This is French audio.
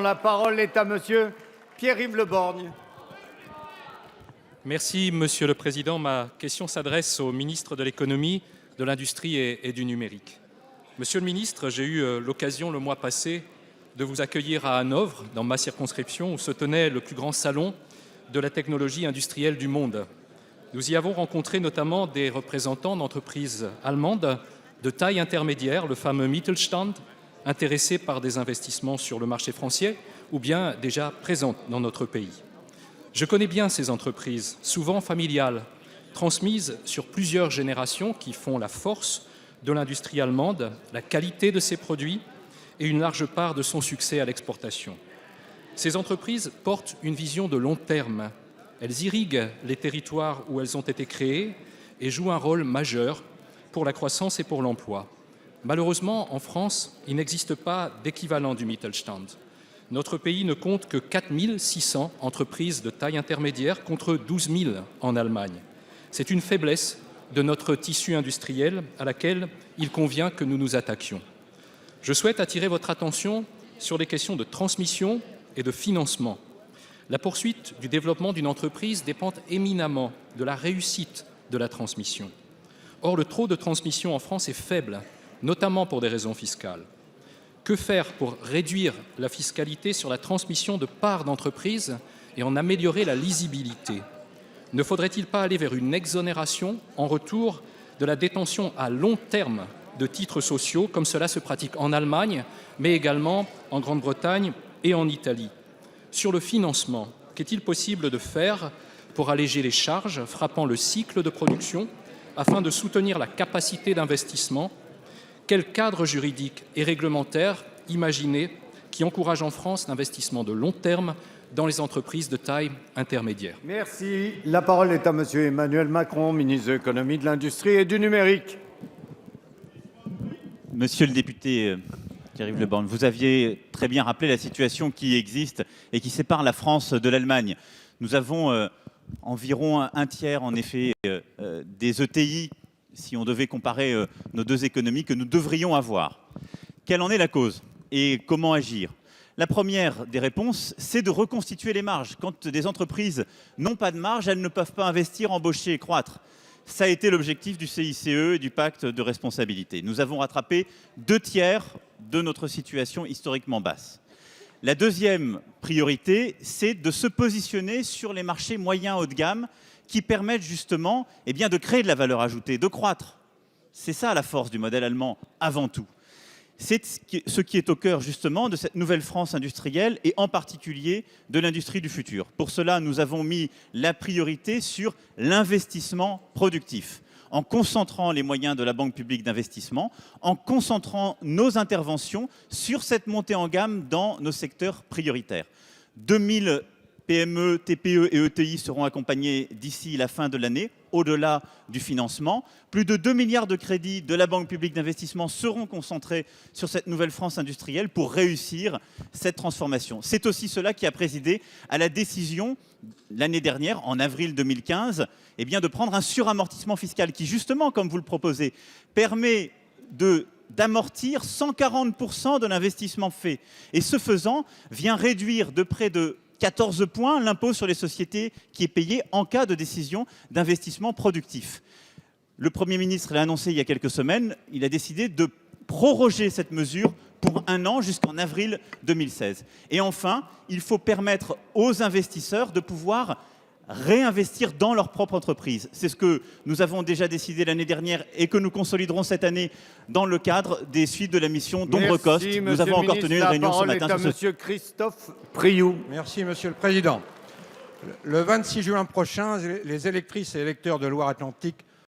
La parole est à monsieur Pierre-Yves Le Borgne. Merci, Monsieur le Président. Ma question s'adresse au ministre de l'Économie, de l'Industrie et du Numérique. Monsieur le ministre, j'ai eu l'occasion le mois passé de vous accueillir à Hanovre, dans ma circonscription, où se tenait le plus grand salon de la technologie industrielle du monde. Nous y avons rencontré notamment des représentants d'entreprises allemandes de taille intermédiaire, le fameux Mittelstand, intéressés par des investissements sur le marché français ou bien déjà présentes dans notre pays. Je connais bien ces entreprises, souvent familiales, transmises sur plusieurs générations qui font la force de l'industrie allemande, la qualité de ses produits et une large part de son succès à l'exportation. Ces entreprises portent une vision de long terme. Elles irriguent les territoires où elles ont été créées et jouent un rôle majeur pour la croissance et pour l'emploi. Malheureusement, en France, il n'existe pas d'équivalent du Mittelstand. Notre pays ne compte que 4 600 entreprises de taille intermédiaire contre 12 000 en Allemagne. C'est une faiblesse de notre tissu industriel à laquelle il convient que nous nous attaquions. Je souhaite attirer votre attention sur les questions de transmission et de financement. La poursuite du développement d'une entreprise dépend éminemment de la réussite de la transmission. Or, le taux de transmission en France est faible, notamment pour des raisons fiscales. Que faire pour réduire la fiscalité sur la transmission de parts d'entreprise et en améliorer la lisibilité? Ne faudrait-il pas aller vers une exonération en retour de la détention à long terme de titres sociaux, comme cela se pratique en Allemagne, mais également en Grande-Bretagne et en Italie? Sur le financement, qu'est-il possible de faire pour alléger les charges frappant le cycle de production afin de soutenir la capacité d'investissement? Quel cadre juridique et réglementaire imaginer qui encourage en France l'investissement de long terme dans les entreprises de taille intermédiaire? Merci. La parole est à monsieur Emmanuel Macron, ministre de l'Économie, de l'Industrie et du Numérique. Monsieur le député Pierre-Yves Le Borgne, vous aviez très bien rappelé la situation qui existe et qui sépare la France de l'Allemagne. Nous avons environ un tiers, en effet, des ETI, si on devait comparer nos deux économies, que nous devrions avoir. Quelle en est la cause et comment agir? La première des réponses, c'est de reconstituer les marges. Quand des entreprises n'ont pas de marge, elles ne peuvent pas investir, embaucher et croître. Ça a été l'objectif du CICE et du pacte de responsabilité. Nous avons rattrapé 2 tiers de notre situation historiquement basse. La deuxième priorité, c'est de se positionner sur les marchés moyens haut de gamme qui permettent justement de créer de la valeur ajoutée, de croître. C'est ça la force du modèle allemand avant tout. C'est ce qui est au cœur justement de cette nouvelle France industrielle et en particulier de l'industrie du futur. Pour cela, nous avons mis la priorité sur l'investissement productif, en concentrant les moyens de la Banque publique d'investissement, en concentrant nos interventions sur cette montée en gamme dans nos secteurs prioritaires. 2000 PME, TPE et ETI seront accompagnés d'ici la fin de l'année, au-delà du financement. Plus de 2 milliards de crédits de la Banque publique d'investissement seront concentrés sur cette nouvelle France industrielle pour réussir cette transformation. C'est aussi cela qui a présidé à la décision, l'année dernière, en avril 2015, de prendre un suramortissement fiscal qui, justement, comme vous le proposez, permet d'amortir 140% de l'investissement fait. Et ce faisant, vient réduire de près de 14 points l'impôt sur les sociétés qui est payé en cas de décision d'investissement productif. Le Premier ministre l'a annoncé il y a quelques semaines, il a décidé de proroger cette mesure pour 1 an jusqu'en avril 2016. Et enfin, il faut permettre aux investisseurs de pouvoir réinvestir dans leur propre entreprise. C'est ce que nous avons déjà décidé l'année dernière et que nous consoliderons cette année dans le cadre des suites de la mission d'Ombre-Coste. Nous avons encore tenu une réunion ce matin. La parole est à monsieur Christophe Priou. Merci, monsieur le président. Le 26 juin prochain, les électrices et électeurs de Loire-Atlantique